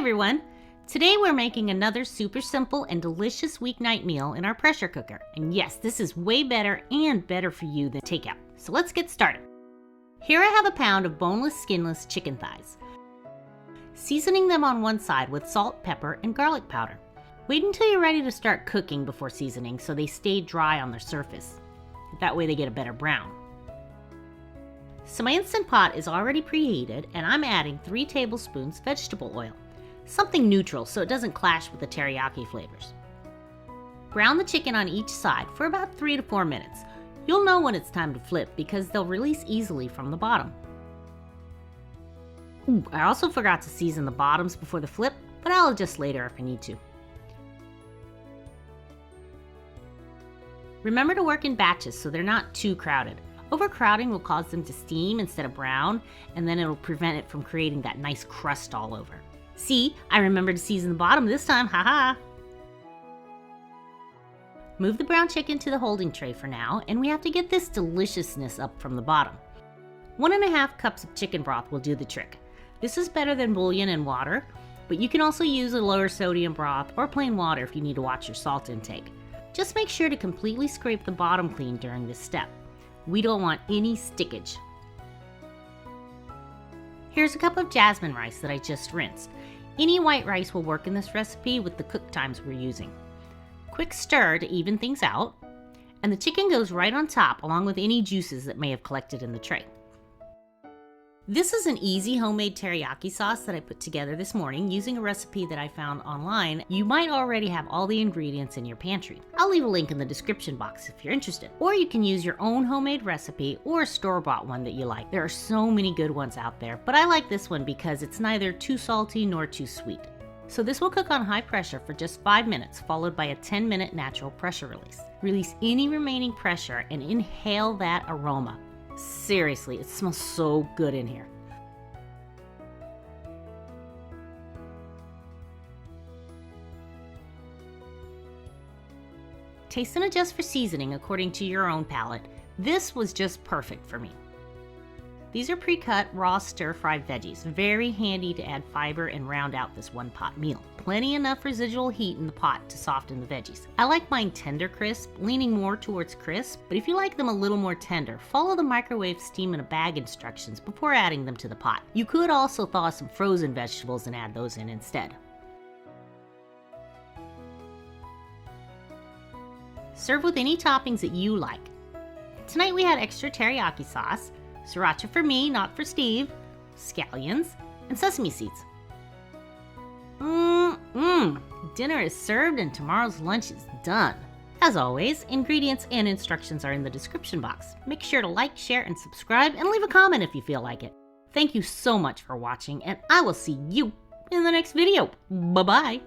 everyone! Today we're making another super simple and delicious weeknight meal in our pressure cooker. And yes, this is way better and better for you than takeout. So let's get started. Here I have a pound of boneless, skinless chicken thighs. Seasoning them on one side with salt, pepper, and garlic powder. Wait until you're ready to start cooking before seasoning so they stay dry on their surface. That way they get a better brown. So my Instant Pot is already preheated and I'm adding 3 tablespoons vegetable oil. Something neutral so it doesn't clash with the teriyaki flavors. Brown the chicken on each side for about 3 to 4 minutes. You'll know when it's time to flip because they'll release easily from the bottom. I also forgot to season the bottoms before the flip, but I'll adjust later if I need to. Remember to work in batches so they're not too crowded. Overcrowding will cause them to steam instead of brown, and then it'll prevent it from creating that nice crust all over. See, I remembered to season the bottom this time, haha! Move the brown chicken to the holding tray for now, and we have to get this deliciousness up from the bottom. 1.5 cups of chicken broth will do the trick. This is Better-than-Bouillon and water, but you can also use a lower sodium broth or plain water if you need to watch your salt intake. Just make sure to completely scrape the bottom clean during this step. We don't want any stickage. Here's a cup of jasmine rice that I just rinsed. Any white rice will work in this recipe with the cook times we're using. Quick stir to even things out, and the chicken goes right on top along with any juices that may have collected in the tray. This is an easy homemade teriyaki sauce that I put together this morning using a recipe that I found online. You might already have all the ingredients in your pantry. I'll leave a link in the description box if you're interested. Or you can use your own homemade recipe or a store-bought one that you like. There are so many good ones out there, but I like this one because it's neither too salty nor too sweet. So this will cook on high pressure for just 5 minutes, followed by a 10-minute natural pressure release. Release any remaining pressure and inhale that aroma. Seriously, it smells so good in here. Taste and adjust for seasoning according to your own palate. This was just perfect for me. These are pre-cut, raw stir-fried veggies. Very handy to add fiber and round out this one-pot meal. Plenty enough residual heat in the pot to soften the veggies. I like mine tender crisp, leaning more towards crisp, but if you like them a little more tender, follow the microwave steam in a bag instructions before adding them to the pot. You could also thaw some frozen vegetables and add those in instead. Serve with any toppings that you like. Tonight we had extra teriyaki sauce, sriracha for me, not for Steve, scallions, and sesame seeds. Dinner is served and tomorrow's lunch is done. As always, ingredients and instructions are in the description box. Make sure to like, share, and subscribe, and leave a comment if you feel like it. Thank you so much for watching, and I will see you in the next video. Bye-bye.